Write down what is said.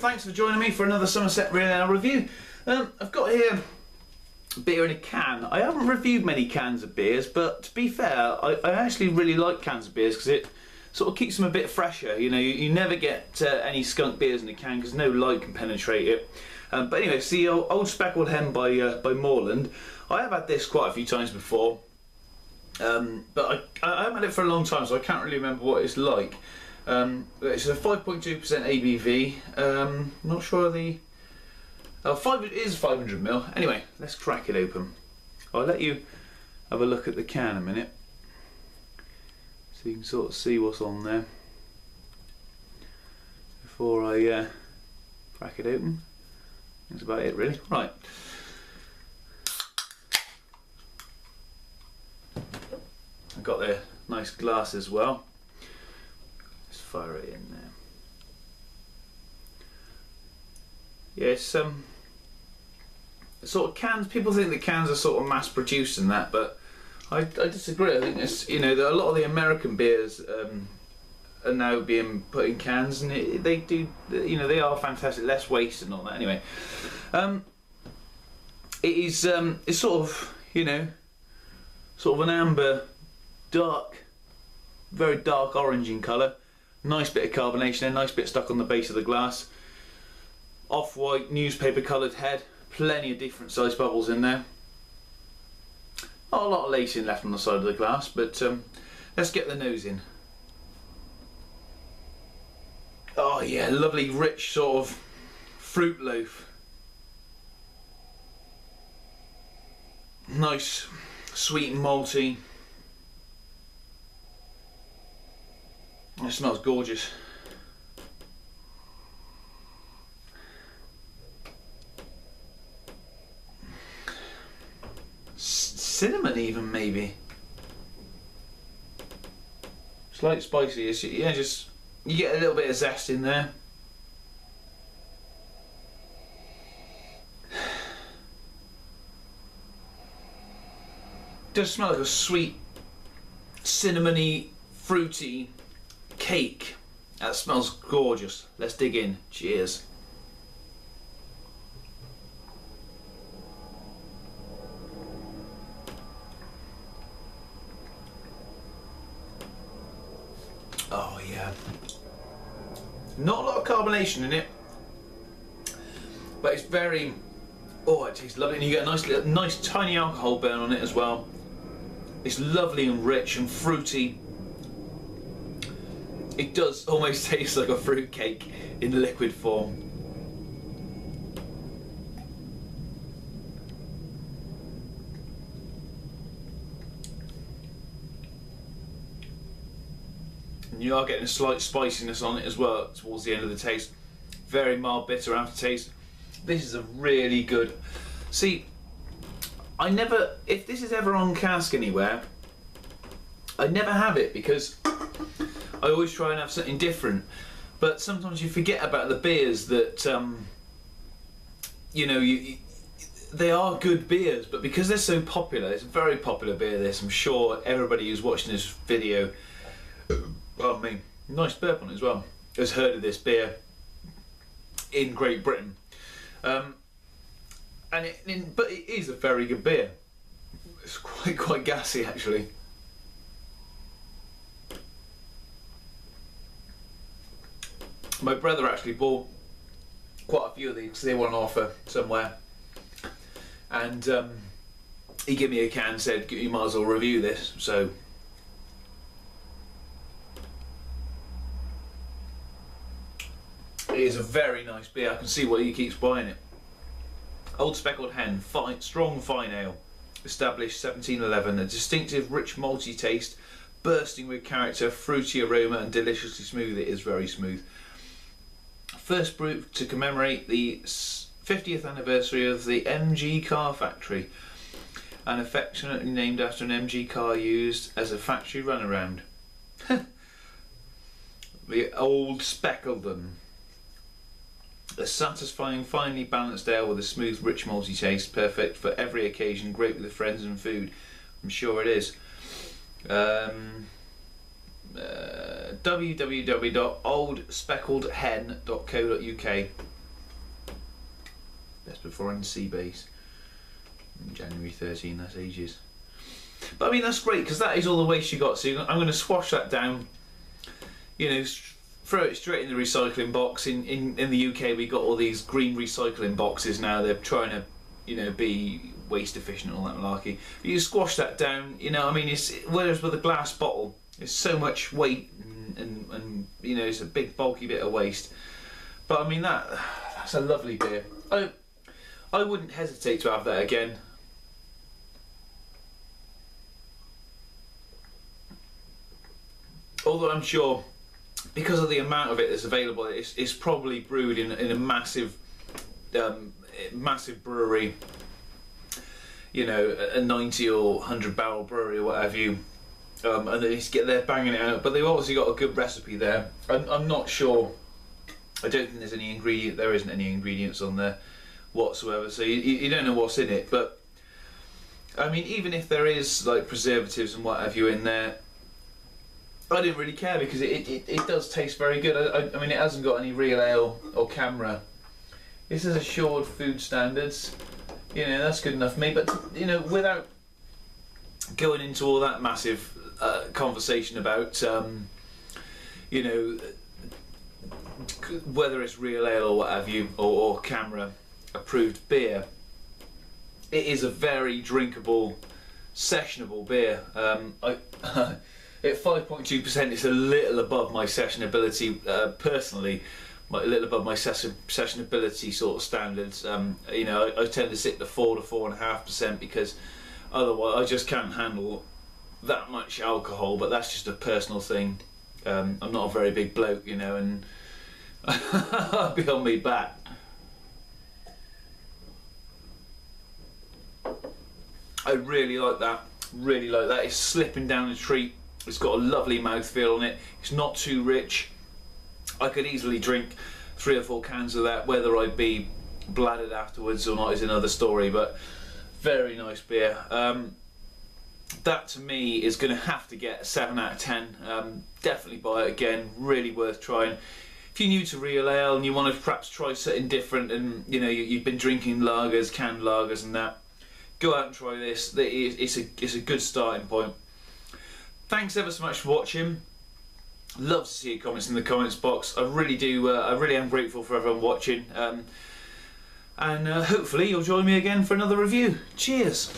thanks for joining me for another Somerset Real Ale review. I've got here beer in a can. I haven't reviewed many cans of beers, but to be fair, I actually really like cans of beers because it sort of keeps them a bit fresher. You know, you never get any skunk beers in a can because no light can penetrate it. But anyway, it's the old Speckled Hen by Moorland. I have had this quite a few times before, but I haven't had it for a long time, so I can't really remember what it's like. It's a 5.2% ABV. Not sure the... it is 500ml. Anyway, let's crack it open. I'll let you have a look at the can a minute, so you can sort of see what's on there before I crack it open. That's about it, really. Right. I've got the nice glass as well. Let's fire it in there. Yes, sort of cans. People think that cans are sort of mass produced and that, but I disagree. I think it's, you know, a lot of the American beers are now being put in cans, and they do, you know, they are fantastic, less waste and all that. Anyway, it is it's sort of, you know, sort of an amber, dark, very dark orange in colour. Nice bit of carbonation there, nice bit stuck on the base of the glass. Off-white newspaper coloured head, plenty of different size bubbles in there. Not a lot of lacing left on the side of the glass, but let's get the nose in. Oh yeah, lovely rich sort of fruit loaf. Nice, sweet and malty. It smells gorgeous. Cinnamon even, maybe. Slight spicy, yeah, just you get a little bit of zest in there. Does smell like a sweet, cinnamony, fruity cake. That smells gorgeous. Let's dig in. Cheers. Oh yeah. Not a lot of carbonation in it, but it's very, oh, it tastes lovely, and you get a nice tiny alcohol burn on it as well. It's lovely and rich and fruity. It does almost taste like a fruit cake in liquid form. And you are getting a slight spiciness on it as well towards the end of the taste. Very mild bitter aftertaste. This is a really good... See, I never... If this is ever on cask anywhere, I never have it because I always try and have something different. But sometimes you forget about the beers that, you know, they are good beers, but because they're so popular, it's a very popular beer, this. I'm sure everybody who's watching this video... Well, I mean, nice burp on it as well, has heard of this beer in Great Britain, but it is a very good beer. It's quite gassy actually. My brother actually bought quite a few of these because they were on offer somewhere, and he gave me a can and said, "You might as well review this." So. It is a very nice beer. I can see why he keeps buying it. Old Speckled Hen, strong fine ale, established 1711. A distinctive, rich, malty taste, bursting with character, fruity aroma, and deliciously smooth. It is very smooth. First brewed to commemorate the 50th anniversary of the MG car factory, and affectionately named after an MG car used as a factory runaround. The Old Speckled Hen. A satisfying, finely balanced ale with a smooth, rich, malty taste, perfect for every occasion, great with friends and food. I'm sure it is. www.oldspeckledhen.co.uk. best before on sea base. January 13, that's ages. But I mean, that's great, because that is all the waste you got. So I'm going to swash that down, you know, throw it straight in the recycling box. In the UK, we got all these green recycling boxes now. They're trying to, you know, be waste efficient and all that malarkey. But you squash that down, you know, I mean, whereas with a glass bottle, there's so much weight and you know, it's a big bulky bit of waste. But I mean, that's a lovely beer. I wouldn't hesitate to have that again. Although I'm sure, because of the amount of it that's available, it's probably brewed in a massive brewery, you know, a 90 or 100 barrel brewery or whatever you, and they're banging it out. But they've obviously got a good recipe there. I'm not sure. I don't think there's any ingredient. There isn't any ingredients on there whatsoever, so you don't know what's in it. But I mean, even if there is like preservatives and what have you in there, I didn't really care, because it does taste very good. I mean, it hasn't got any real ale or camera. This is assured food standards. You know, that's good enough for me. But you know, without going into all that massive conversation about you know, whether it's real ale or what have you, or camera approved beer, it is a very drinkable, sessionable beer. At 5.2%, it's a little above my sessionability, personally, a little above my sessionability sort of standards. You know, I tend to sit at 4 to 4.5%, because otherwise I just can't handle that much alcohol. But that's just a personal thing. I'm not a very big bloke, you know, and I'll be on my back. I really like that. Really like that. It's slipping down the treat. It's got a lovely mouthfeel on it. It's not too rich. I could easily drink 3 or 4 cans of that. Whether I'd be bladdered afterwards or not is another story, but very nice beer. That to me is going to have to get a 7 out of 10. Definitely buy it again. Really worth trying. If you're new to real ale and you want to perhaps try something different, and you know, you've been drinking lagers, canned lagers and that, go out and try this. It's a good starting point. Thanks ever so much for watching. Love to see your comments in the comments box. I really do. I really am grateful for everyone watching. And hopefully you'll join me again for another review. Cheers.